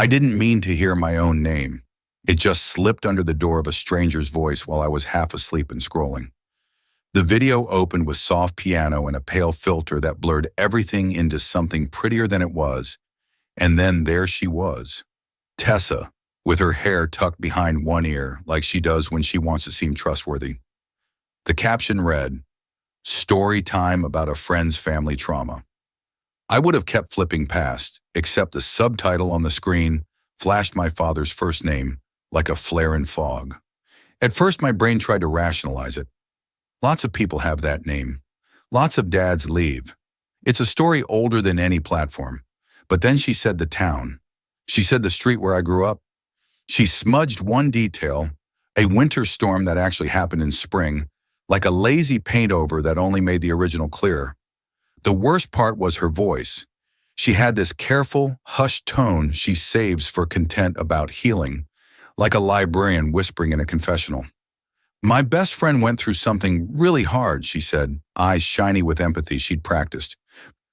I didn't mean to hear my own name. It just slipped under the door of a stranger's voice while I was half asleep and scrolling. The video opened with soft piano and a pale filter that blurred everything into something prettier than it was. And then there she was, Tessa, with her hair tucked behind one ear like she does when she wants to seem trustworthy. The caption read, "Story time about a friend's family trauma." I would have kept flipping past, except the subtitle on the screen flashed my father's first name like a flare in fog. At first, my brain tried to rationalize it. Lots of people have that name. Lots of dads leave. It's a story older than any platform. But then she said the town. She said the street where I grew up. She smudged one detail, a winter storm that actually happened in spring, like a lazy paint over that only made the original clearer. The worst part was her voice. She had this careful, hushed tone she saves for content about healing, like a librarian whispering in a confessional. "My best friend went through something really hard," she said, eyes shiny with empathy she'd practiced.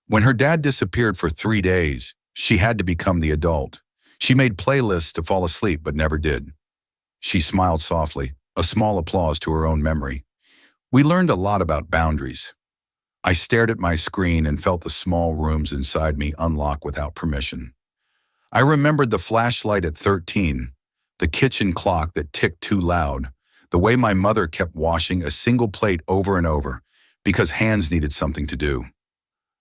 "When her dad disappeared for 3 days, she had to become the adult. She made playlists to fall asleep but never did." She smiled softly, a small applause to her own memory. We learned a lot about boundaries. I stared at my screen and felt the small rooms inside me unlock without permission. I remembered the flashlight at 13, the kitchen clock that ticked too loud, the way my mother kept washing a single plate over and over because hands needed something to do.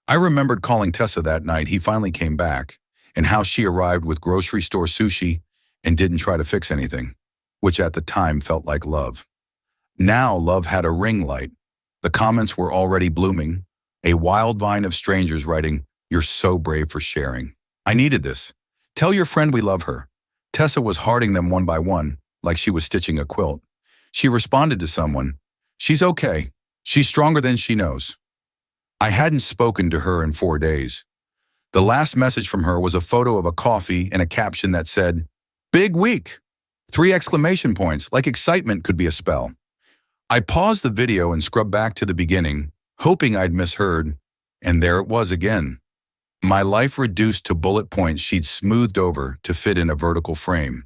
I remembered calling Tessa that night he finally came back, and how she arrived with grocery store sushi and didn't try to fix anything, which at the time felt like love. Now love had a ring light. The comments were already blooming, a wild vine of strangers writing, "You're so brave for sharing. I needed this. Tell your friend we love her." Tessa was hearting them one by one, like she was stitching a quilt. She responded to someone, "She's okay. She's stronger than she knows." I hadn't spoken to her in 4 days. The last message from her was a photo of a coffee and a caption that said, "Big week!" 3 exclamation points, like excitement could be a spell. I paused the video and scrubbed back to the beginning, hoping I'd misheard, and there it was again. My life reduced to bullet points she'd smoothed over to fit in a vertical frame.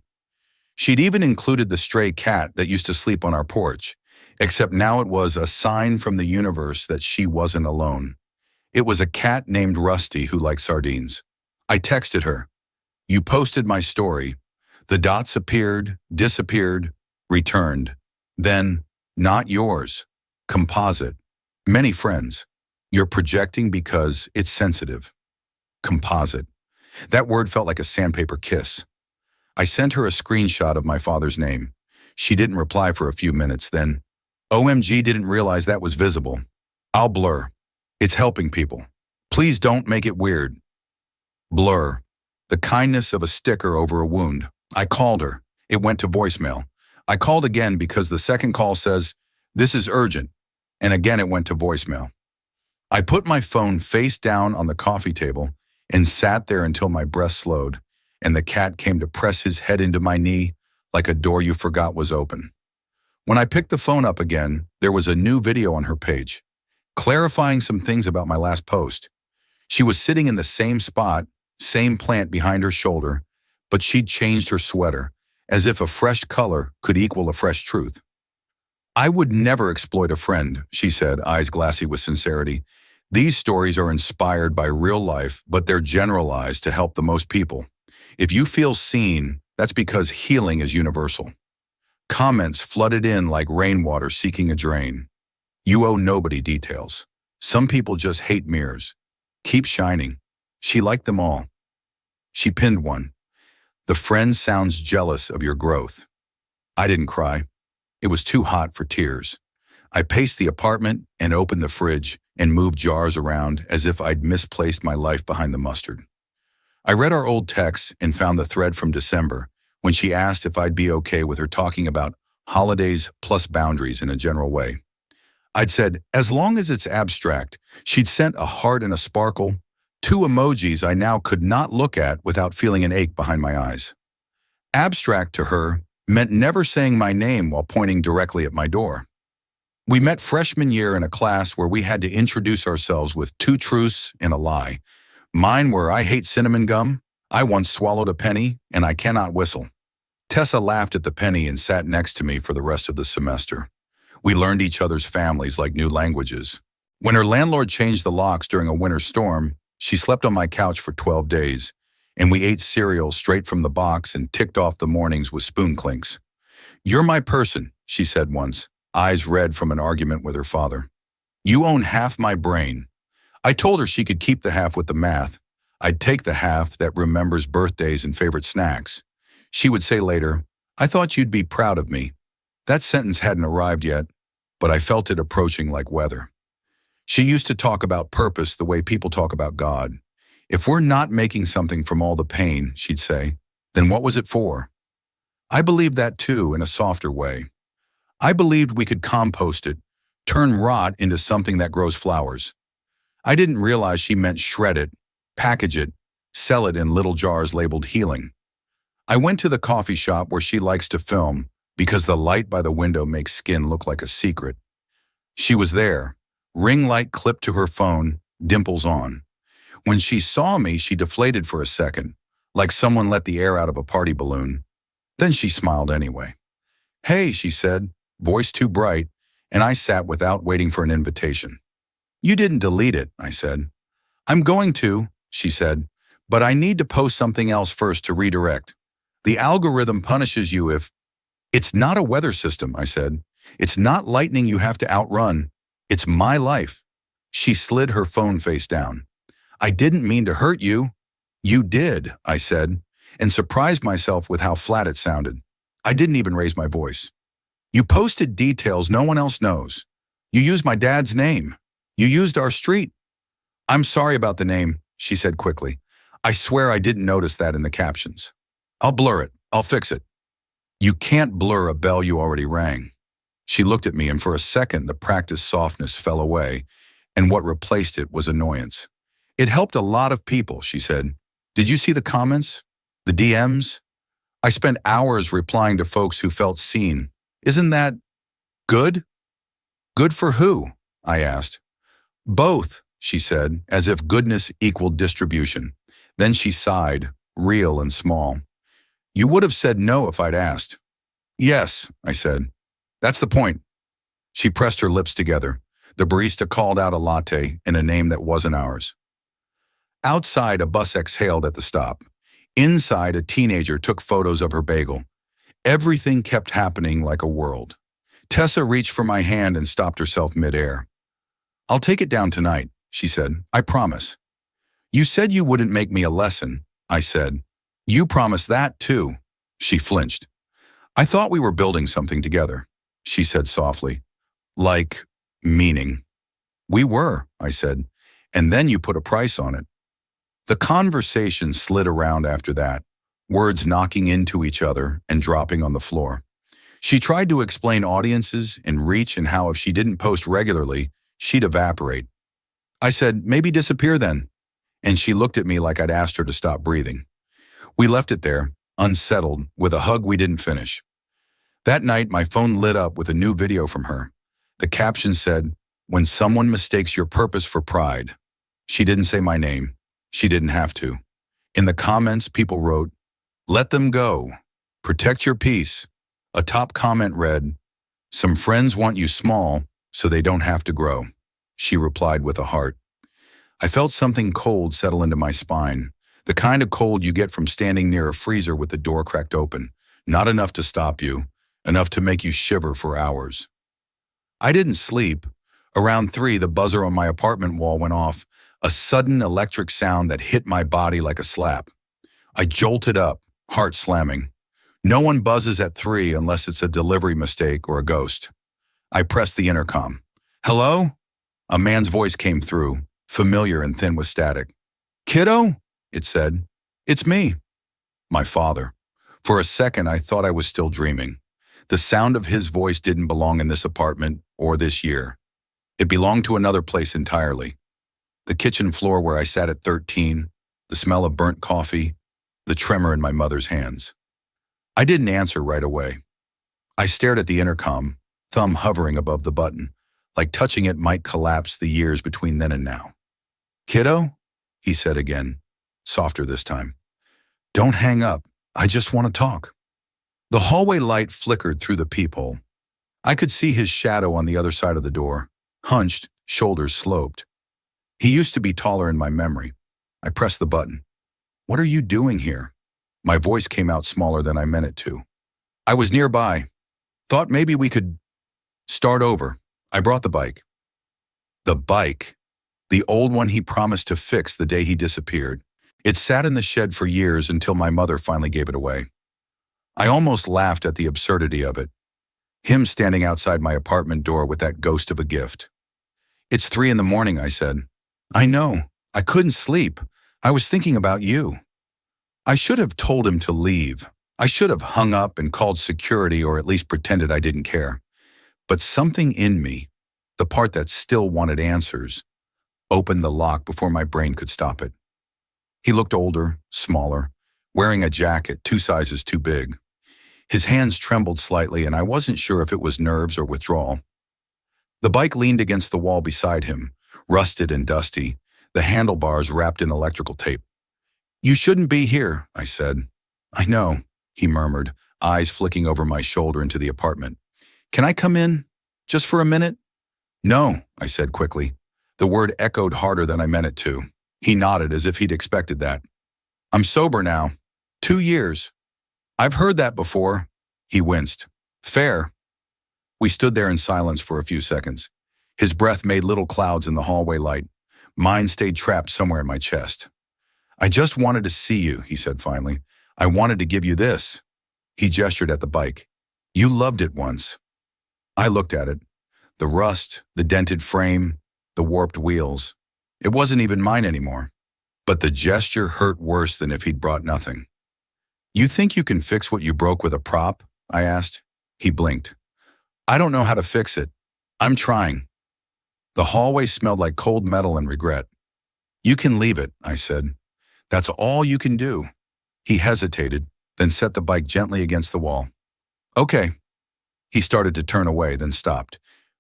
She'd even included the stray cat that used to sleep on our porch, except now it was a sign from the universe that she wasn't alone. It was a cat named Rusty who liked sardines. I texted her, "You posted my story." The dots appeared, disappeared, returned. Then, "Not yours. Composite. Many friends. You're projecting because it's sensitive." Composite. That word felt like a sandpaper kiss. I sent her a screenshot of my father's name. She didn't reply for a few minutes, then, "OMG, didn't realize that was visible. I'll blur. It's helping people. Please don't make it weird." Blur. The kindness of a sticker over a wound. I called her. It went to voicemail. I called again because the second call says, "This is urgent," and again it went to voicemail. I put my phone face down on the coffee table and sat there until my breath slowed, and the cat came to press his head into my knee like a door you forgot was open. When I picked the phone up again, there was a new video on her page, clarifying some things about my last post. She was sitting in the same spot, same plant behind her shoulder, but she'd changed her sweater, as if a fresh color could equal a fresh truth. "I would never exploit a friend," she said, eyes glassy with sincerity. "These stories are inspired by real life, but they're generalized to help the most people. If you feel seen, that's because healing is universal." Comments flooded in like rainwater seeking a drain. "You owe nobody details. Some people just hate mirrors. Keep shining." She liked them all. She pinned one. "The friend sounds jealous of your growth." I didn't cry. It was too hot for tears. I paced the apartment and opened the fridge and moved jars around as if I'd misplaced my life behind the mustard. I read our old texts and found the thread from December when she asked if I'd be okay with her talking about holidays plus boundaries in a general way. I'd said, as long as it's abstract. She'd sent a heart and a sparkle, 2 emojis I now could not look at without feeling an ache behind my eyes. Abstract to her meant never saying my name while pointing directly at my door. We met freshman year in a class where we had to introduce ourselves with 2 truths and a lie. Mine were, "I hate cinnamon gum," I once swallowed a penny, and I cannot whistle. Tessa laughed at the penny and sat next to me for the rest of the semester. We learned each other's families like new languages. When her landlord changed the locks during a winter storm, she slept on my couch for 12 days, and we ate cereal straight from the box and ticked off the mornings with spoon clinks. "You're my person," she said once, eyes red from an argument with her father. "You own half my brain." I told her she could keep the half with the math. I'd take the half that remembers birthdays and favorite snacks. She would say later, "I thought you'd be proud of me." That sentence hadn't arrived yet, but I felt it approaching like weather. She used to talk about purpose the way people talk about God. "If we're not making something from all the pain," she'd say, "then what was it for?" I believed that too, in a softer way. I believed we could compost it, turn rot into something that grows flowers. I didn't realize she meant shred it, package it, sell it in little jars labeled healing. I went to the coffee shop where she likes to film because the light by the window makes skin look like a secret. She was there, ring light clipped to her phone, dimples on. When she saw me, she deflated for a second, like someone let the air out of a party balloon. Then she smiled anyway. "Hey," she said, voice too bright, and I sat without waiting for an invitation. "You didn't delete it," I said. "I'm going to," she said, "but I need to post something else first to redirect. The algorithm punishes you if—" "It's not a weather system," I said. "It's not lightning you have to outrun. It's my life." She slid her phone face down. "I didn't mean to hurt you." "You did," I said, and surprised myself with how flat it sounded. I didn't even raise my voice. "You posted details no one else knows. You used my dad's name. You used our street." "I'm sorry about the name," she said quickly. "I swear I didn't notice that in the captions. I'll blur it. I'll fix it." "You can't blur a bell you already rang." She looked at me, and for a second the practiced softness fell away, and what replaced it was annoyance. "It helped a lot of people," she said. "Did you see the comments? The DMs? I spent hours replying to folks who felt seen. Isn't that good?" "Good for who?" I asked. "Both," she said, as if goodness equaled distribution. Then she sighed, real and small. "You would have said no if I'd asked." "Yes," I said. "That's the point." She pressed her lips together. The barista called out a latte in a name that wasn't ours. Outside, a bus exhaled at the stop. Inside, a teenager took photos of her bagel. Everything kept happening like a world. Tessa reached for my hand and stopped herself midair. "I'll take it down tonight," she said. "I promise." "You said you wouldn't make me a lesson," I said. "You promised that too." She flinched. "I thought we were building something together," she said softly. "Like, meaning." "We were," I said, "and then you put a price on it." The conversation slid around after that, words knocking into each other and dropping on the floor. She tried to explain audiences and reach and how if she didn't post regularly, she'd evaporate. I said, "Maybe disappear then." And she looked at me like I'd asked her to stop breathing. We left it there, unsettled, with a hug we didn't finish. That night, my phone lit up with a new video from her. The caption said, "When someone mistakes your purpose for pride." She didn't say my name. She didn't have to. In the comments, people wrote, "Let them go. Protect your peace." A top comment read, "Some friends want you small so they don't have to grow." She replied with a heart. I felt something cold settle into my spine, the kind of cold you get from standing near a freezer with the door cracked open, not enough to stop you, enough to make you shiver for hours. I didn't sleep. Around 3, the buzzer on my apartment wall went off, a sudden electric sound that hit my body like a slap. I jolted up, heart slamming. No one buzzes at 3 unless it's a delivery mistake or a ghost. I pressed the intercom. "Hello?" A man's voice came through, familiar and thin with static. "Kiddo?" it said. "It's me." My father. For a second, I thought I was still dreaming. The sound of his voice didn't belong in this apartment or this year. It belonged to another place entirely. The kitchen floor where I sat at 13, the smell of burnt coffee, the tremor in my mother's hands. I didn't answer right away. I stared at the intercom, thumb hovering above the button, like touching it might collapse the years between then and now. "Kiddo?" he said again, softer this time. Don't hang up. I just want to talk. The hallway light flickered through the peephole. I could see his shadow on the other side of the door, hunched, shoulders sloped. He used to be taller in my memory. I pressed the button. What are you doing here? My voice came out smaller than I meant it to. I was nearby. Thought maybe we could start over. I brought the bike. The bike. The old one he promised to fix the day he disappeared. It sat in the shed for years until my mother finally gave it away. I almost laughed at the absurdity of it. Him standing outside my apartment door with that ghost of a gift. It's 3 in the morning, I said. I know. I couldn't sleep. I was thinking about you. I should have told him to leave. I should have hung up and called security or at least pretended I didn't care. But something in me, the part that still wanted answers, opened the lock before my brain could stop it. He looked older, smaller, wearing a jacket 2 sizes too big. His hands trembled slightly and I wasn't sure if it was nerves or withdrawal. The bike leaned against the wall beside him, rusted and dusty, the handlebars wrapped in electrical tape. You shouldn't be here, I said. I know, he murmured, eyes flicking over my shoulder into the apartment. Can I come in? Just for a minute? No, I said quickly. The word echoed harder than I meant it to. He nodded as if he'd expected that. I'm sober now. 2 years. I've heard that before. He winced. Fair. We stood there in silence for a few seconds. His breath made little clouds in the hallway light. Mine stayed trapped somewhere in my chest. I just wanted to see you, he said finally. I wanted to give you this. He gestured at the bike. You loved it once. I looked at it. The rust, the dented frame, the warped wheels. It wasn't even mine anymore. But the gesture hurt worse than if he'd brought nothing. You think you can fix what you broke with a prop? I asked. He blinked. I don't know how to fix it. I'm trying. The hallway smelled like cold metal and regret. You can leave it, I said. That's all you can do. He hesitated, then set the bike gently against the wall. Okay. He started to turn away, then stopped.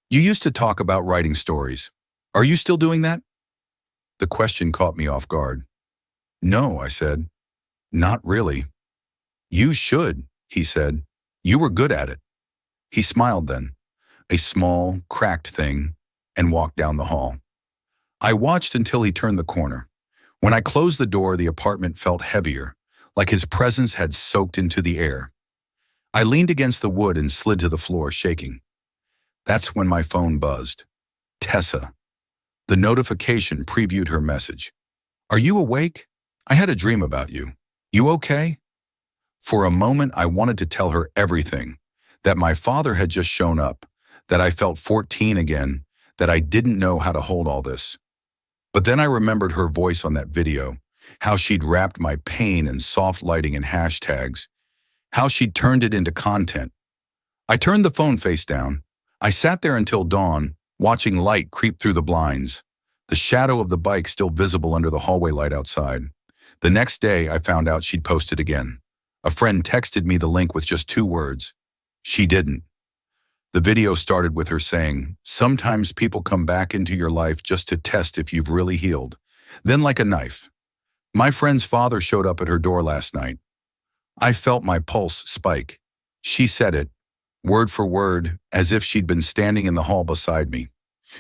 You used to talk about writing stories. Are you still doing that? The question caught me off guard. No, I said. Not really. You should, he said. You were good at it. He smiled then, a small, cracked thing, and walked down the hall. I watched until he turned the corner. When I closed the door, the apartment felt heavier, like his presence had soaked into the air. I leaned against the wood and slid to the floor, shaking. That's when my phone buzzed. Tessa. The notification previewed her message. Are you awake? I had a dream about you. You okay? For a moment, I wanted to tell her everything, that my father had just shown up, that I felt 14 again, that I didn't know how to hold all this. But then I remembered her voice on that video, how she'd wrapped my pain in soft lighting and hashtags, how she'd turned it into content. I turned the phone face down. I sat there until dawn, watching light creep through the blinds, the shadow of the bike still visible under the hallway light outside. The next day, I found out she'd posted again. A friend texted me the link with just 2 words. She didn't. The video started with her saying, sometimes people come back into your life just to test if you've really healed. Then like a knife. My friend's father showed up at her door last night. I felt my pulse spike. She said it, word for word, as if she'd been standing in the hall beside me.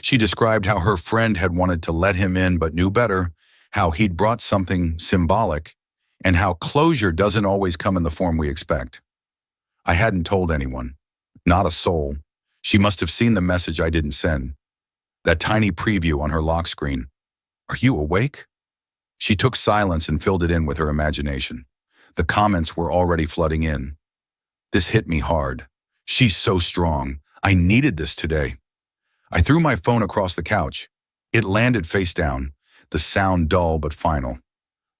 She described how her friend had wanted to let him in but knew better, how he'd brought something symbolic, and how closure doesn't always come in the form we expect. I hadn't told anyone, not a soul. She must have seen the message I didn't send. That tiny preview on her lock screen. Are you awake? She took silence and filled it in with her imagination. The comments were already flooding in. This hit me hard. She's so strong. I needed this today. I threw my phone across the couch. It landed face down, the sound dull but final.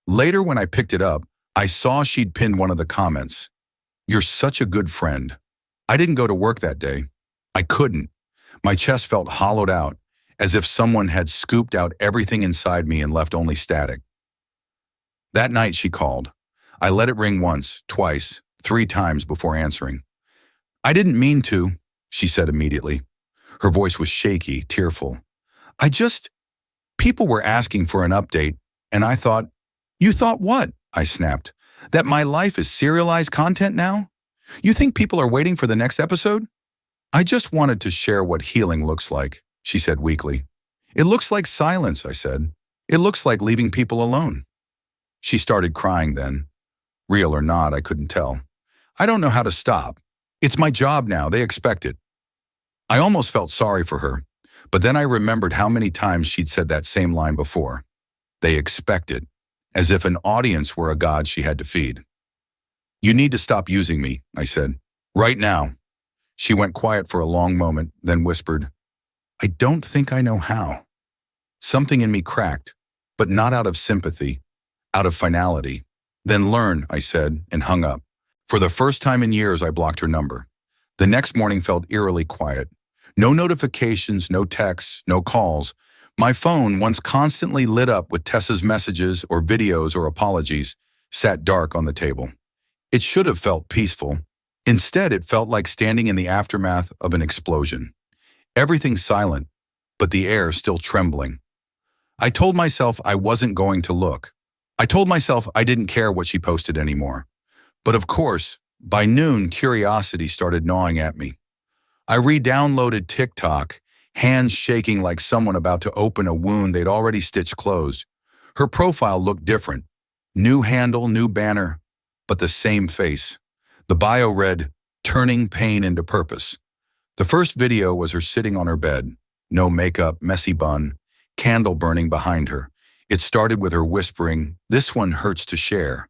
Later, when I picked it up, I saw she'd pinned one of the comments. You're such a good friend. I didn't go to work that day. I couldn't. My chest felt hollowed out, as if someone had scooped out everything inside me and left only static. That night she called. I let it ring once, twice, 3 times before answering. I didn't mean to, she said immediately. Her voice was shaky, tearful. People were asking for an update, and I thought, you thought what? I snapped. That my life is serialized content now? You think people are waiting for the next episode? I just wanted to share what healing looks like, she said weakly. It looks like silence, I said. It looks like leaving people alone. She started crying then. Real or not, I couldn't tell. I don't know how to stop. It's my job now, they expect it. I almost felt sorry for her, but then I remembered how many times she'd said that same line before. They expect it, as if an audience were a god she had to feed. You need to stop using me, I said. Right now. She went quiet for a long moment, then whispered, I don't think I know how. Something in me cracked, but not out of sympathy, out of finality. Then learn, I said, and hung up. For the first time in years, I blocked her number. The next morning felt eerily quiet. No notifications, no texts, no calls. My phone, once constantly lit up with Tessa's messages or videos or apologies, sat dark on the table. It should have felt peaceful. Instead, it felt like standing in the aftermath of an explosion. Everything silent, but the air still trembling. I told myself I wasn't going to look. I told myself I didn't care what she posted anymore. But of course, by noon, curiosity started gnawing at me. I re-downloaded TikTok, hands shaking like someone about to open a wound they'd already stitched closed. Her profile looked different. New handle, new banner, but the same face. The bio read, Turning Pain into Purpose. The first video was her sitting on her bed. No makeup, messy bun, candle burning behind her. It started with her whispering, This one hurts to share.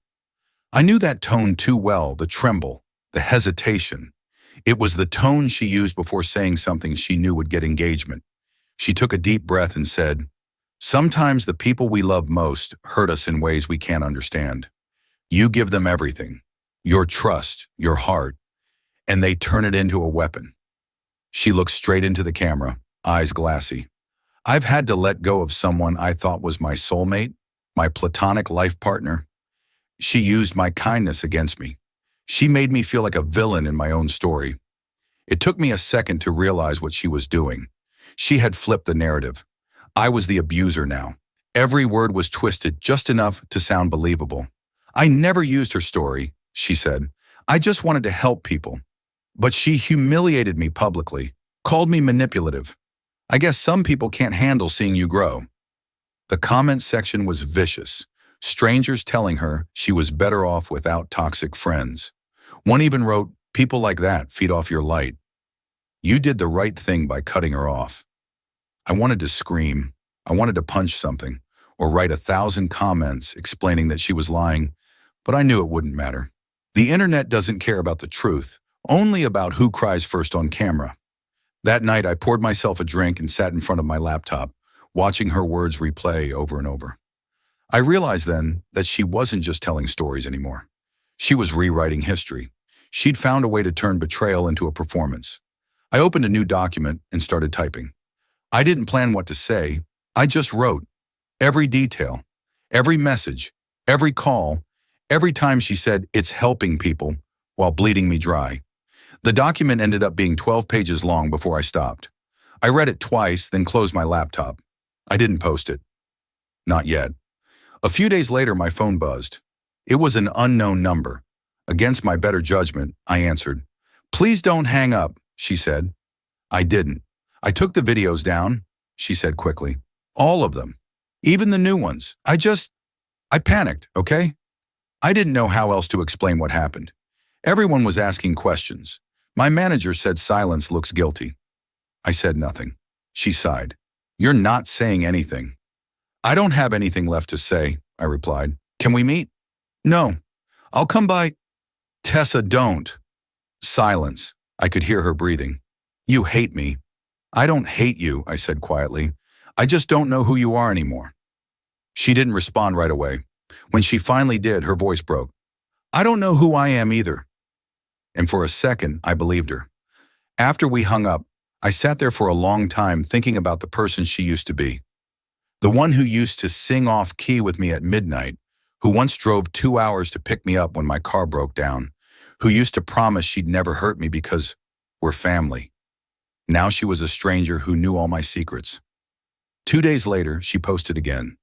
I knew that tone too well, the tremble, the hesitation. It was the tone she used before saying something she knew would get engagement. She took a deep breath and said, Sometimes the people we love most hurt us in ways we can't understand. You give them everything, your trust, your heart, and they turn it into a weapon. She looked straight into the camera, eyes glassy. I've had to let go of someone I thought was my soulmate, my platonic life partner. She used my kindness against me. She made me feel like a villain in my own story. It took me a second to realize what she was doing. She had flipped the narrative. I was the abuser now. Every word was twisted just enough to sound believable. I never used her story, she said. I just wanted to help people. But she humiliated me publicly, called me manipulative. I guess some people can't handle seeing you grow. The comment section was vicious. Strangers telling her she was better off without toxic friends. One even wrote, People like that feed off your light. You did the right thing by cutting her off. I wanted to scream. I wanted to punch something or write 1,000 comments explaining that she was lying, but I knew it wouldn't matter. The internet doesn't care about the truth, only about who cries first on camera. That night, I poured myself a drink and sat in front of my laptop, watching her words replay over and over. I realized then that she wasn't just telling stories anymore. She was rewriting history. She'd found a way to turn betrayal into a performance. I opened a new document and started typing. I didn't plan what to say. I just wrote. Every detail, every message, every call, every time she said, it's helping people, while bleeding me dry. The document ended up being 12 pages long before I stopped. I read it twice, then closed my laptop. I didn't post it. Not yet. A few days later, my phone buzzed. It was an unknown number. Against my better judgment, I answered. Please don't hang up, she said. I didn't. I took the videos down, she said quickly. All of them. Even the new ones. I panicked, okay? I didn't know how else to explain what happened. Everyone was asking questions. My manager said silence looks guilty. I said nothing. She sighed. You're not saying anything. I don't have anything left to say, I replied. Can we meet? No. I'll come by. Tessa, don't. Silence. I could hear her breathing. You hate me. I don't hate you, I said quietly. I just don't know who you are anymore. She didn't respond right away. When she finally did, her voice broke. I don't know who I am either. And for a second, I believed her. After we hung up, I sat there for a long time thinking about the person she used to be. The one who used to sing off key with me at midnight, who once drove 2 hours to pick me up when my car broke down, who used to promise she'd never hurt me because we're family. Now she was a stranger who knew all my secrets. 2 days later, she posted again.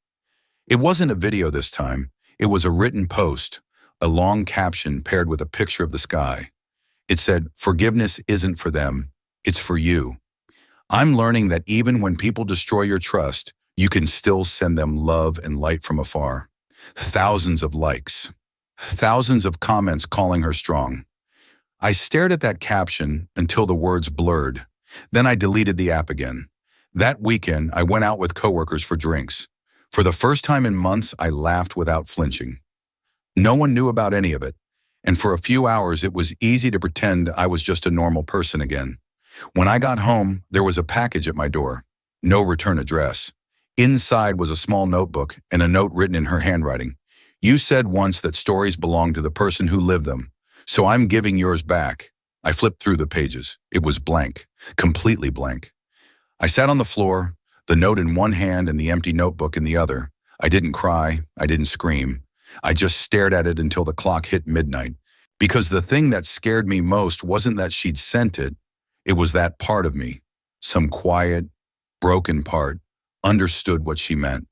It wasn't a video this time. It was a written post, a long caption paired with a picture of the sky. It said, "Forgiveness isn't for them, it's for you." I'm learning that even when people destroy your trust, you can still send them love and light from afar. Thousands of likes, thousands of comments calling her strong. I stared at that caption until the words blurred. Then I deleted the app again. That weekend, I went out with coworkers for drinks. For the first time in months, I laughed without flinching. No one knew about any of it, and for a few hours it was easy to pretend I was just a normal person again. When I got home, there was a package at my door. No return address. Inside was a small notebook and a note written in her handwriting. "You said once that stories belong to the person who lived them, so I'm giving yours back." I flipped through the pages. It was blank, completely blank. I sat on the floor, the note in one hand and the empty notebook in the other. I didn't cry. I didn't scream. I just stared at it until the clock hit midnight. Because the thing that scared me most wasn't that she'd sent it. It was that part of me, some quiet, broken part, understood what she meant.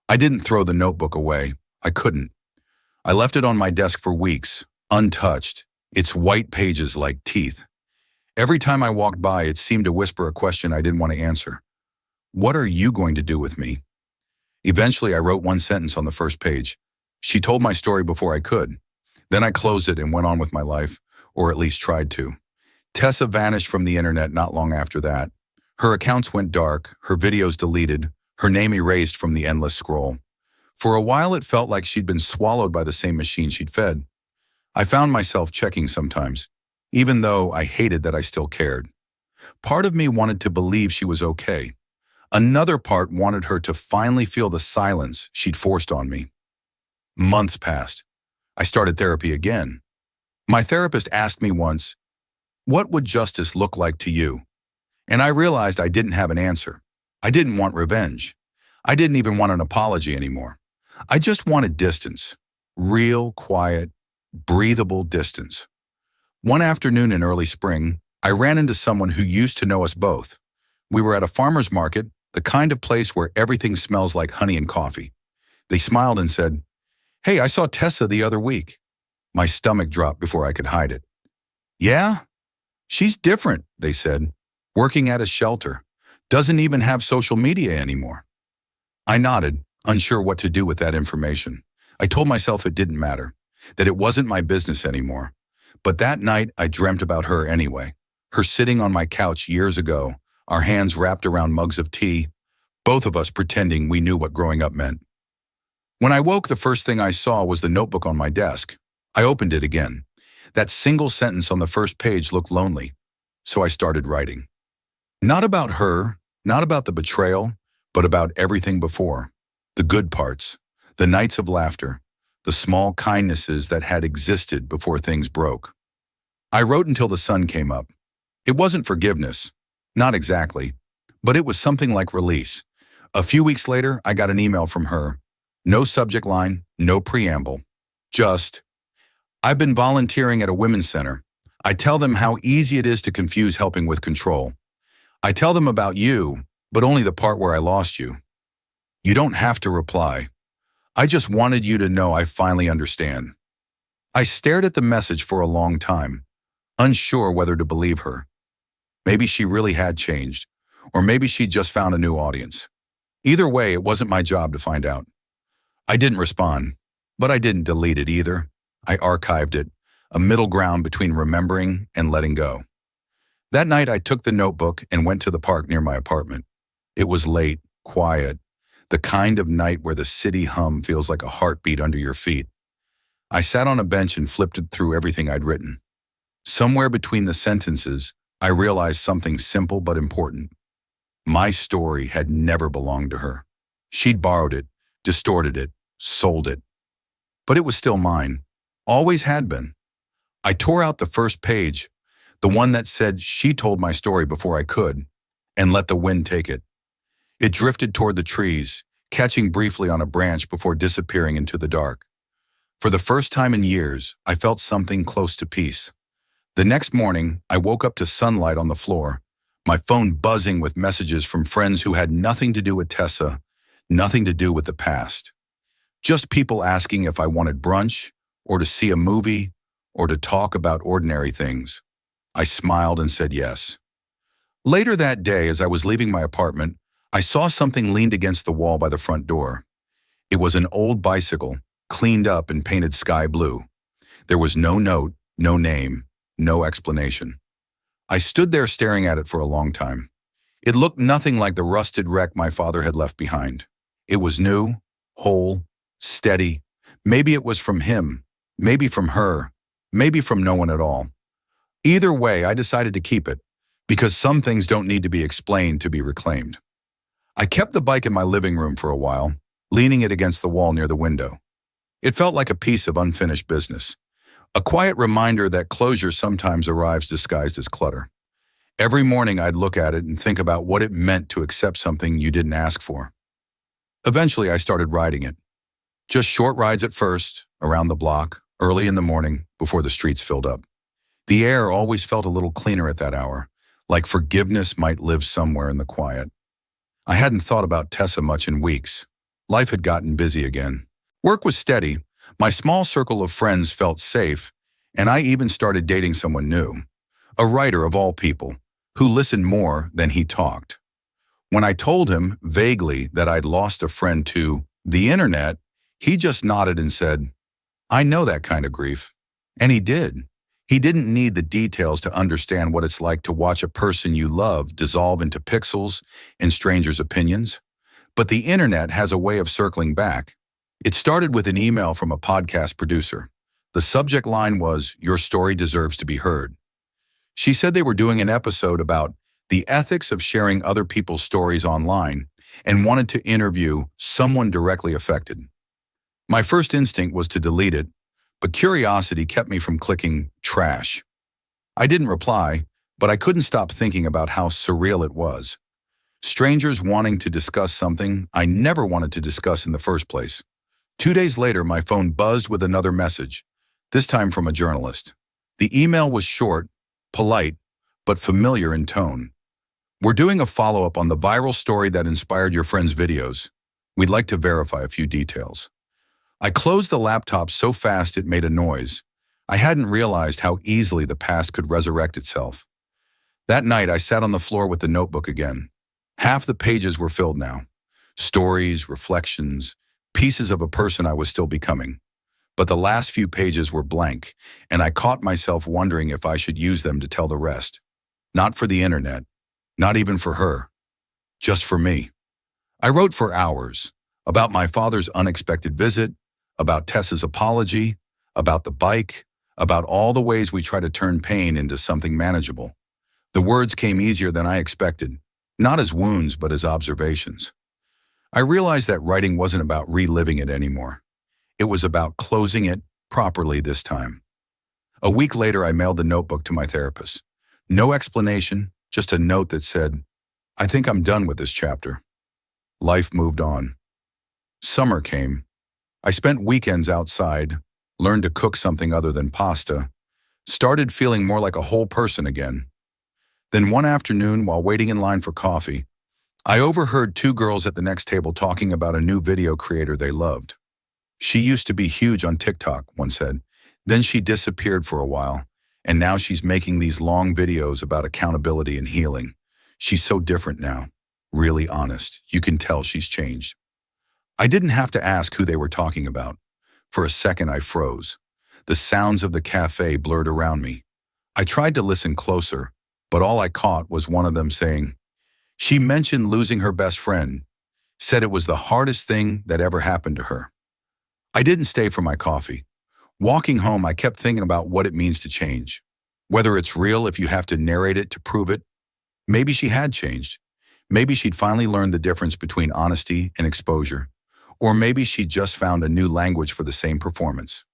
I didn't throw the notebook away. I couldn't. I left it on my desk for weeks, untouched, its white pages like teeth. Every time I walked by, it seemed to whisper a question I didn't want to answer. "What are you going to do with me?" Eventually, I wrote one sentence on the first page. She told my story before I could. Then I closed it and went on with my life, or at least tried to. Tessa vanished from the internet not long after that. Her accounts went dark, her videos deleted, her name erased from the endless scroll. For a while, it felt like she'd been swallowed by the same machine she'd fed. I found myself checking sometimes, even though I hated that I still cared. Part of me wanted to believe she was okay. Another part wanted her to finally feel the silence she'd forced on me. Months passed. I started therapy again. My therapist asked me once, "What would justice look like to you?" And I realized I didn't have an answer. I didn't want revenge. I didn't even want an apology anymore. I just wanted distance. Real, quiet, breathable distance. One afternoon in early spring, I ran into someone who used to know us both. We were at a farmer's market, the kind of place where everything smells like honey and coffee. They smiled and said, "Hey, I saw Tessa the other week." My stomach dropped before I could hide it. "Yeah? She's different," they said. "Working at a shelter. Doesn't even have social media anymore." I nodded, unsure what to do with that information. I told myself it didn't matter, that it wasn't my business anymore. But that night, I dreamt about her anyway. Her sitting on my couch years ago, our hands wrapped around mugs of tea, both of us pretending we knew what growing up meant. When I woke, the first thing I saw was the notebook on my desk. I opened it again. That single sentence on the first page looked lonely, so I started writing. Not about her, not about the betrayal, but about everything before. The good parts, the nights of laughter, the small kindnesses that had existed before things broke. I wrote until the sun came up. It wasn't forgiveness, not exactly, but it was something like release. A few weeks later, I got an email from her. No subject line, no preamble. Just, "I've been volunteering at a women's center. I tell them how easy it is to confuse helping with control. I tell them about you, but only the part where I lost you. You don't have to reply. I just wanted you to know I finally understand." I stared at the message for a long time, unsure whether to believe her. Maybe she really had changed, or maybe she just found a new audience. Either way, it wasn't my job to find out. I didn't respond, but I didn't delete it either. I archived it, a middle ground between remembering and letting go. That night, I took the notebook and went to the park near my apartment. It was late, quiet, the kind of night where the city hum feels like a heartbeat under your feet. I sat on a bench and flipped it through everything I'd written. Somewhere between the sentences, I realized something simple but important. My story had never belonged to her. She'd borrowed it, distorted it, sold it. But it was still mine. Always had been. I tore out the first page, the one that said she told my story before I could, and let the wind take it. It drifted toward the trees, catching briefly on a branch before disappearing into the dark. For the first time in years, I felt something close to peace. The next morning, I woke up to sunlight on the floor, my phone buzzing with messages from friends who had nothing to do with Tessa, nothing to do with the past. Just people asking if I wanted brunch, or to see a movie, or to talk about ordinary things? I smiled and said yes. Later that day, as I was leaving my apartment, I saw something leaned against the wall by the front door. It was an old bicycle, cleaned up and painted sky blue. There was no note, no name, no explanation. I stood there staring at it for a long time. It looked nothing like the rusted wreck my father had left behind. It was new, whole, steady. Maybe it was from him, maybe from her, maybe from no one at all. Either way, I decided to keep it, because some things don't need to be explained to be reclaimed. I kept the bike in my living room for a while, leaning it against the wall near the window. It felt like a piece of unfinished business, a quiet reminder that closure sometimes arrives disguised as clutter. Every morning I'd look at it and think about what it meant to accept something you didn't ask for. Eventually I started riding it. Just short rides at first, around the block, early in the morning, before the streets filled up. The air always felt a little cleaner at that hour, like forgiveness might live somewhere in the quiet. I hadn't thought about Tessa much in weeks. Life had gotten busy again. Work was steady, my small circle of friends felt safe, and I even started dating someone new. A writer of all people, who listened more than he talked. When I told him, vaguely, that I'd lost a friend to the internet, he just nodded and said, "I know that kind of grief." And he did. He didn't need the details to understand what it's like to watch a person you love dissolve into pixels and strangers' opinions. But the internet has a way of circling back. It started with an email from a podcast producer. The subject line was, "Your story deserves to be heard." She said they were doing an episode about the ethics of sharing other people's stories online and wanted to interview someone directly affected. My first instinct was to delete it, but curiosity kept me from clicking trash. I didn't reply, but I couldn't stop thinking about how surreal it was. Strangers wanting to discuss something I never wanted to discuss in the first place. 2 days later, my phone buzzed with another message, this time from a journalist. The email was short, polite, but familiar in tone. "We're doing a follow-up on the viral story that inspired your friend's videos. We'd like to verify a few details." I closed the laptop so fast it made a noise. I hadn't realized how easily the past could resurrect itself. That night, I sat on the floor with the notebook again. Half the pages were filled now. Stories, reflections, pieces of a person I was still becoming. But the last few pages were blank, and I caught myself wondering if I should use them to tell the rest. Not for the internet, not even for her, just for me. I wrote for hours, about my father's unexpected visit, about Tessa's apology, about the bike, about all the ways we try to turn pain into something manageable. The words came easier than I expected, not as wounds but as observations. I realized that writing wasn't about reliving it anymore. It was about closing it properly this time. A week later, I mailed the notebook to my therapist. No explanation, just a note that said, "I think I'm done with this chapter." Life moved on. Summer came. I spent weekends outside, learned to cook something other than pasta, started feeling more like a whole person again. Then one afternoon, while waiting in line for coffee, I overheard two girls at the next table talking about a new video creator they loved. "She used to be huge on TikTok," one said. "Then she disappeared for a while, and now she's making these long videos about accountability and healing. She's so different now. Really honest. You can tell she's changed." I didn't have to ask who they were talking about. For a second, I froze. The sounds of the cafe blurred around me. I tried to listen closer, but all I caught was one of them saying, "She mentioned losing her best friend, said it was the hardest thing that ever happened to her." I didn't stay for my coffee. Walking home, I kept thinking about what it means to change. Whether it's real if you have to narrate it to prove it. Maybe she had changed. Maybe she'd finally learned the difference between honesty and exposure. Or maybe she just found a new language for the same performance.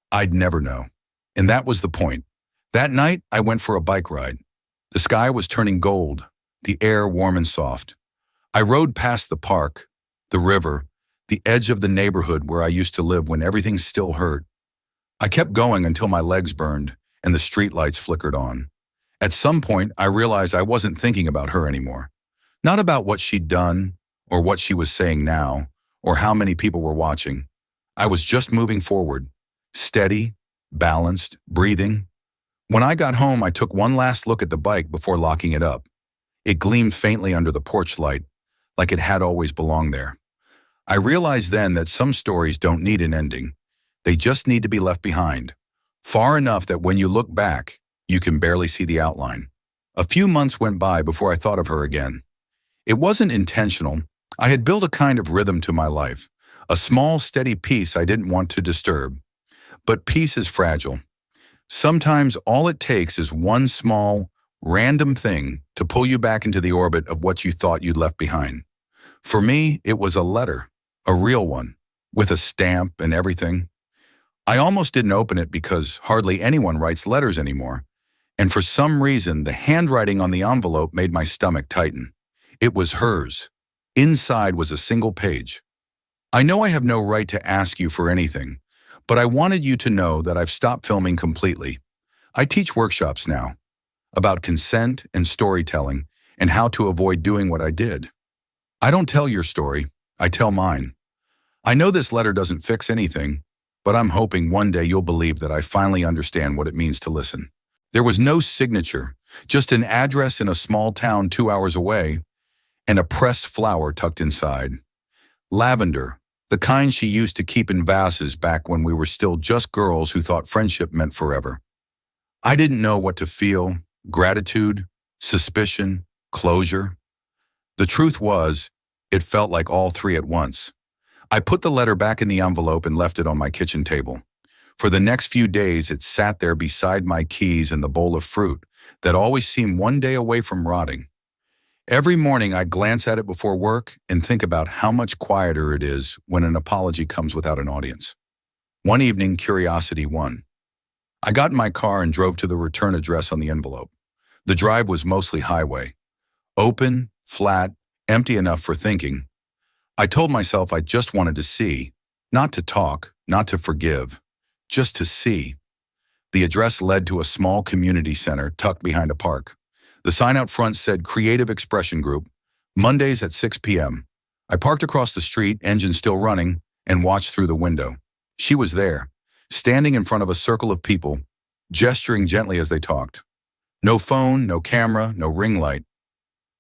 I'd never know. And that was the point. That night, I went for a bike ride. The sky was turning gold, the air warm and soft. I rode past the park, the river, the edge of the neighborhood where I used to live when everything still hurt. I kept going until my legs burned and the streetlights flickered on. At some point, I realized I wasn't thinking about her anymore. Not about what she'd done, or what she was saying now, or how many people were watching. I was just moving forward, Steady, balanced, breathing. When I got home, I took one last look at the bike before locking it up. It gleamed faintly under the porch light, like it had always belonged there. I realized then that some stories don't need an ending. They just need to be left behind, far enough that when you look back, you can barely see the outline. A few months went by before I thought of her again. It wasn't intentional. I had built a kind of rhythm to my life, a small, steady peace I didn't want to disturb. But peace is fragile. Sometimes all it takes is one small, random thing to pull you back into the orbit of what you thought you'd left behind. For me, it was a letter, a real one, with a stamp and everything. I almost didn't open it because hardly anyone writes letters anymore, and for some reason the handwriting on the envelope made my stomach tighten. It was hers. Inside was a single page. I know I have no right to ask you for anything, but I wanted you to know that I've stopped filming completely. I teach workshops now about consent and storytelling and how to avoid doing what I did. I don't tell your story, I tell mine. I know this letter doesn't fix anything, but I'm hoping one day you'll believe that I finally understand what it means to listen. There was no signature, just an address in a small town 2 hours away, and a pressed flower tucked inside. Lavender, the kind she used to keep in vases back when we were still just girls who thought friendship meant forever. I didn't know what to feel, gratitude, suspicion, closure. The truth was, it felt like all three at once. I put the letter back in the envelope and left it on my kitchen table. For the next few days, it sat there beside my keys and the bowl of fruit that always seemed one day away from rotting. Every morning, I glance at it before work and think about how much quieter it is when an apology comes without an audience. One evening, curiosity won. I got in my car and drove to the return address on the envelope. The drive was mostly highway. Open, flat, empty enough for thinking. I told myself I just wanted to see, not to talk, not to forgive, just to see. The address led to a small community center tucked behind a park. The sign out front said Creative Expression Group, Mondays at 6 p.m. I parked across the street, engine still running, and watched through the window. She was there, standing in front of a circle of people, gesturing gently as they talked. No phone, no camera, no ring light.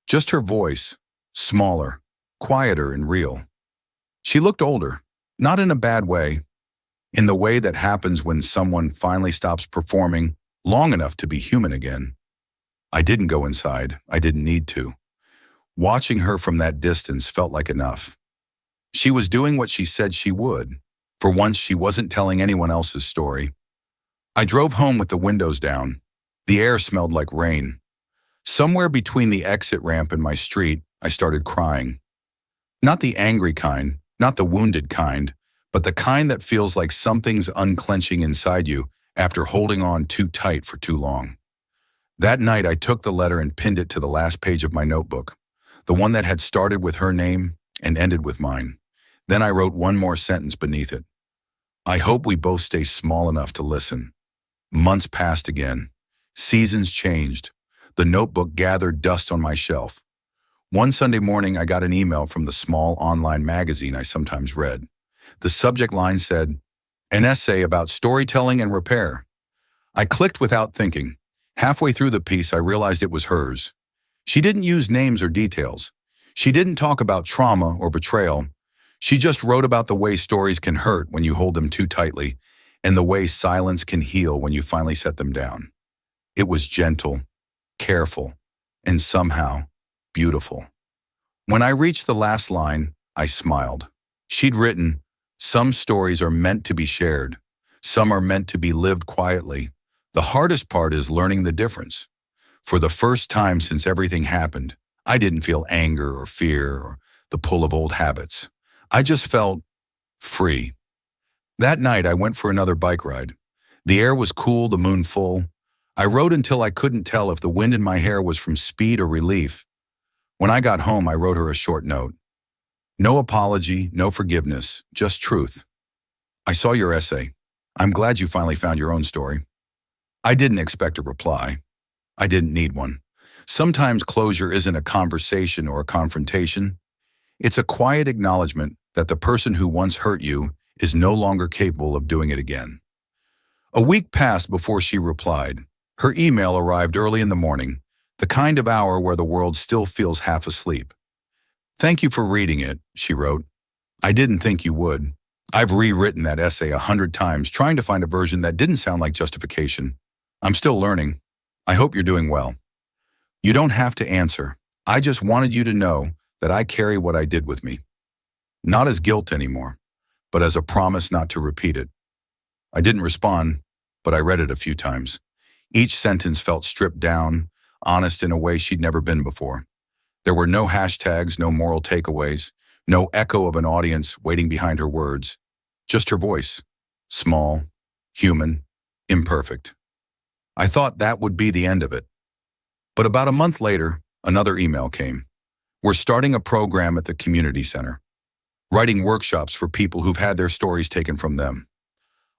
Just her voice, smaller, quieter and real. She looked older, not in a bad way, in the way that happens when someone finally stops performing long enough to be human again. I didn't go inside. I didn't need to. Watching her from that distance felt like enough. She was doing what she said she would. For once, she wasn't telling anyone else's story. I drove home with the windows down. The air smelled like rain. Somewhere between the exit ramp and my street, I started crying. Not the angry kind, not the wounded kind, but the kind that feels like something's unclenching inside you after holding on too tight for too long. That night, I took the letter and pinned it to the last page of my notebook, the one that had started with her name and ended with mine. Then I wrote one more sentence beneath it. I hope we both stay small enough to listen. Months passed again. Seasons changed. The notebook gathered dust on my shelf. One Sunday morning, I got an email from the small online magazine I sometimes read. The subject line said, "An essay about storytelling and repair." I clicked without thinking. Halfway through the piece, I realized it was hers. She didn't use names or details. She didn't talk about trauma or betrayal. She just wrote about the way stories can hurt when you hold them too tightly, and the way silence can heal when you finally set them down. It was gentle, careful, and somehow beautiful. When I reached the last line, I smiled. She'd written, "Some stories are meant to be shared. Some are meant to be lived quietly. The hardest part is learning the difference." For the first time since everything happened, I didn't feel anger or fear or the pull of old habits. I just felt free. That night, I went for another bike ride. The air was cool, the moon full. I rode until I couldn't tell if the wind in my hair was from speed or relief. When I got home, I wrote her a short note. No apology, no forgiveness, just truth. I saw your essay. I'm glad you finally found your own story. I didn't expect a reply. I didn't need one. Sometimes closure isn't a conversation or a confrontation. It's a quiet acknowledgement that the person who once hurt you is no longer capable of doing it again. A week passed before she replied. Her email arrived early in the morning, the kind of hour where the world still feels half asleep. "Thank you for reading it," she wrote. "I didn't think you would. I've rewritten that essay 100 times trying to find a version that didn't sound like justification. I'm still learning. I hope you're doing well. You don't have to answer. I just wanted you to know that I carry what I did with me. Not as guilt anymore, but as a promise not to repeat it." I didn't respond, but I read it a few times. Each sentence felt stripped down, honest in a way she'd never been before. There were no hashtags, no moral takeaways, no echo of an audience waiting behind her words. Just her voice. Small, human, imperfect. I thought that would be the end of it. But about a month later, another email came. "We're starting a program at the community center, writing workshops for people who've had their stories taken from them.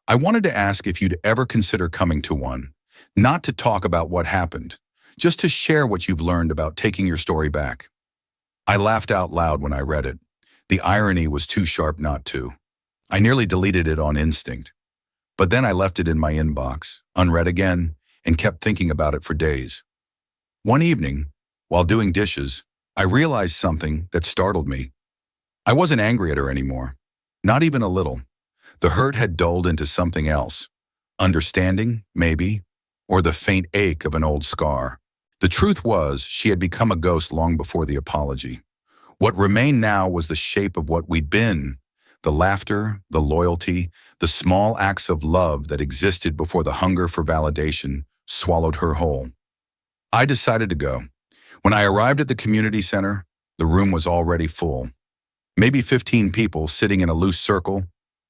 I wanted to ask if you'd ever consider coming to one, not to talk about what happened, just to share what you've learned about taking your story back." I laughed out loud when I read it. The irony was too sharp not to. I nearly deleted it on instinct. But then I left it in my inbox, unread again, and kept thinking about it for days. One evening, while doing dishes, I realized something that startled me. I wasn't angry at her anymore. Not even a little. The hurt had dulled into something else. Understanding, maybe, or the faint ache of an old scar. The truth was, she had become a ghost long before the apology. What remained now was the shape of what we'd been. The laughter, the loyalty, the small acts of love that existed before the hunger for validation swallowed her whole. I decided to go. When I arrived at the community center, the room was already full. Maybe 15 people sitting in a loose circle,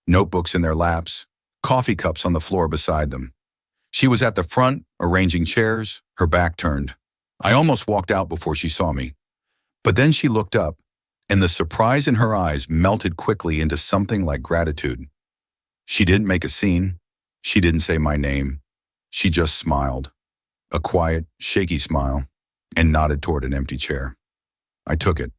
notebooks in their laps, coffee cups on the floor beside them. She was at the front, arranging chairs, her back turned. I almost walked out before she saw me. But then she looked up, and the surprise in her eyes melted quickly into something like gratitude. She didn't make a scene. She didn't say my name. She just smiled. A quiet, shaky smile, and nodded toward an empty chair. I took it.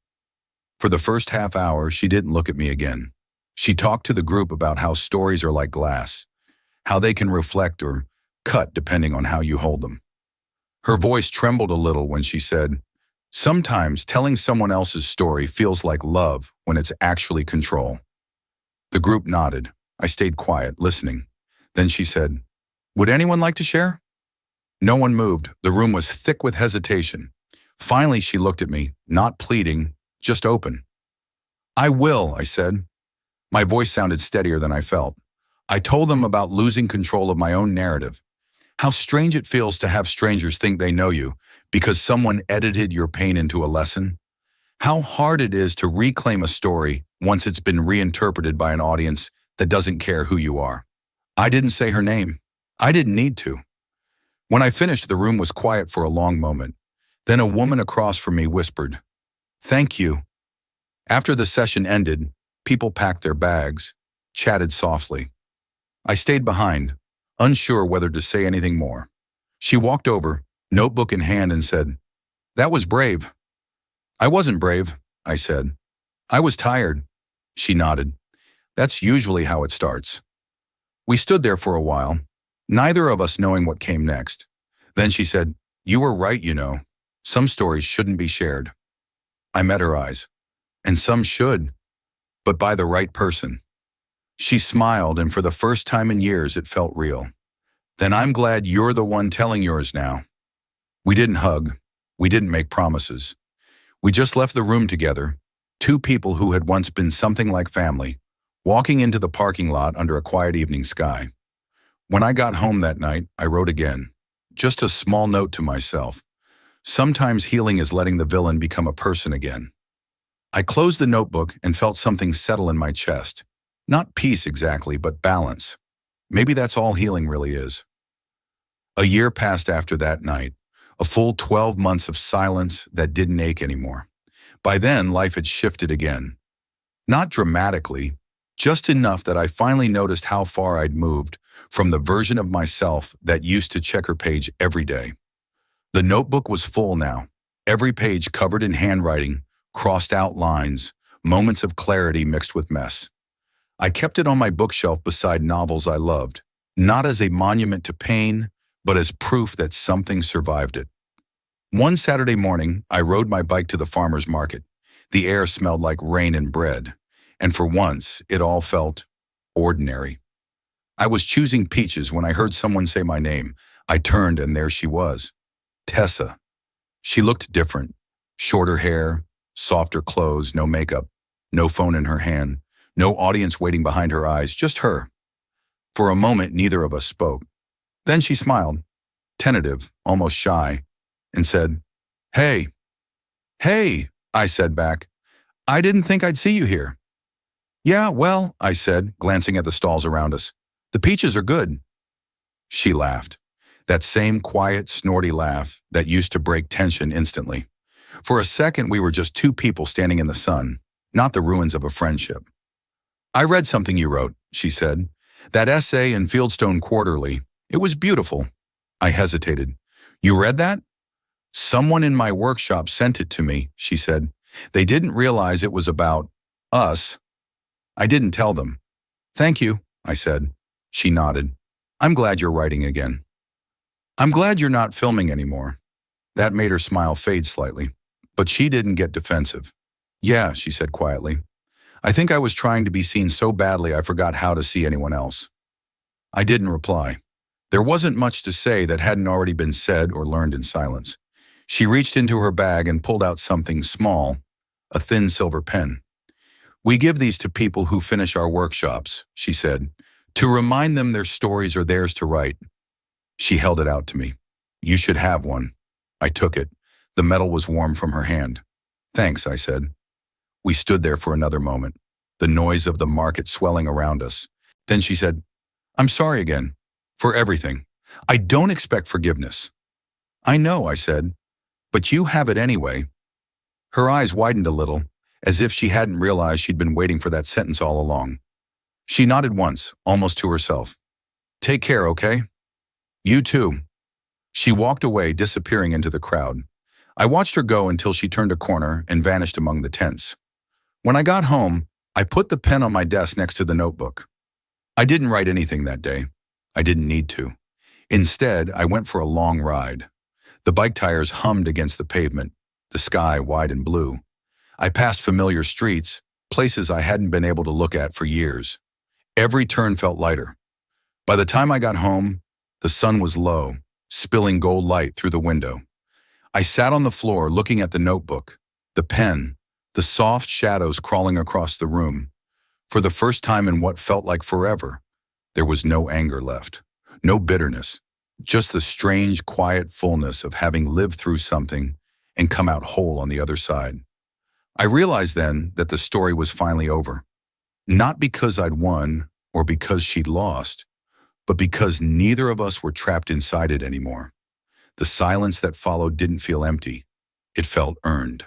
For the first half hour, she didn't look at me again. She talked to the group about how stories are like glass, how they can reflect or cut depending on how you hold them. Her voice trembled a little when she said, "Sometimes telling someone else's story feels like love when it's actually control." The group nodded. I stayed quiet, listening. Then she said, "Would anyone like to share?" No one moved. The room was thick with hesitation. Finally, she looked at me, not pleading, just open. "I will," I said. My voice sounded steadier than I felt. I told them about losing control of my own narrative. How strange it feels to have strangers think they know you because someone edited your pain into a lesson. How hard it is to reclaim a story once it's been reinterpreted by an audience that doesn't care who you are. I didn't say her name. I didn't need to. When I finished, the room was quiet for a long moment. Then a woman across from me whispered, "Thank you." After the session ended, people packed their bags, chatted softly. I stayed behind, unsure whether to say anything more. She walked over, notebook in hand, and said, "That was brave." "I wasn't brave," I said. "I was tired." She nodded. "That's usually how it starts." We stood there for a while, neither of us knowing what came next. Then she said, "You were right, you know. Some stories shouldn't be shared." I met her eyes. "And some should, but by the right person." She smiled, and for the first time in years, it felt real. "Then I'm glad you're the one telling yours now." We didn't hug. We didn't make promises. We just left the room together, two people who had once been something like family, walking into the parking lot under a quiet evening sky. When I got home that night, I wrote again, just a small note to myself. Sometimes healing is letting the villain become a person again. I closed the notebook and felt something settle in my chest. Not peace exactly, but balance. Maybe that's all healing really is. A year passed after that night, a full 12 months of silence that didn't ache anymore. By then, life had shifted again. Not dramatically, just enough that I finally noticed how far I'd moved from the version of myself that used to check her page every day. The notebook was full now, every page covered in handwriting, crossed out lines, moments of clarity mixed with mess. I kept it on my bookshelf beside novels I loved, not as a monument to pain, but as proof that something survived it. One Saturday morning, I rode my bike to the farmer's market. The air smelled like rain and bread, and for once, it all felt ordinary. I was choosing peaches when I heard someone say my name. I turned and there she was, Tessa. She looked different. Shorter hair, softer clothes, no makeup, no phone in her hand, no audience waiting behind her eyes, just her. For a moment, neither of us spoke. Then she smiled, tentative, almost shy, and said, "Hey." "Hey," I said back. "I didn't think I'd see you here." "Yeah, well," I said, glancing at the stalls around us. "The peaches are good." She laughed. That same quiet, snorty laugh that used to break tension instantly. For a second, we were just two people standing in the sun, not the ruins of a friendship. "I read something you wrote," she said. "That essay in Fieldstone Quarterly. It was beautiful." I hesitated. "You read that?" "Someone in my workshop sent it to me," she said. "They didn't realize it was about us." I didn't tell them. "Thank you," I said. She nodded. "I'm glad you're writing again." "I'm glad you're not filming anymore." That made her smile fade slightly, but she didn't get defensive. "Yeah," she said quietly. "I think I was trying to be seen so badly I forgot how to see anyone else." I didn't reply. There wasn't much to say that hadn't already been said or learned in silence. She reached into her bag and pulled out something small, a thin silver pen. "We give these to people who finish our workshops," she said, "to remind them their stories are theirs to write." She held it out to me. "You should have one." I took it. The metal was warm from her hand. "Thanks," I said. We stood there for another moment, the noise of the market swelling around us. Then she said, "I'm sorry again, for everything. I don't expect forgiveness." "I know," I said, "but you have it anyway." Her eyes widened a little, as if she hadn't realized she'd been waiting for that sentence all along. She nodded once, almost to herself. "Take care, okay?" "You too." She walked away, disappearing into the crowd. I watched her go until she turned a corner and vanished among the tents. When I got home, I put the pen on my desk next to the notebook. I didn't write anything that day. I didn't need to. Instead, I went for a long ride. The bike tires hummed against the pavement, the sky wide and blue. I passed familiar streets, places I hadn't been able to look at for years. Every turn felt lighter. By the time I got home, the sun was low, spilling gold light through the window. I sat on the floor looking at the notebook, the pen, the soft shadows crawling across the room. For the first time in what felt like forever, there was no anger left, no bitterness, just the strange, quiet fullness of having lived through something and come out whole on the other side. I realized then that the story was finally over. Not because I'd won or because she'd lost, but because neither of us were trapped inside it anymore. The silence that followed didn't feel empty. It felt earned.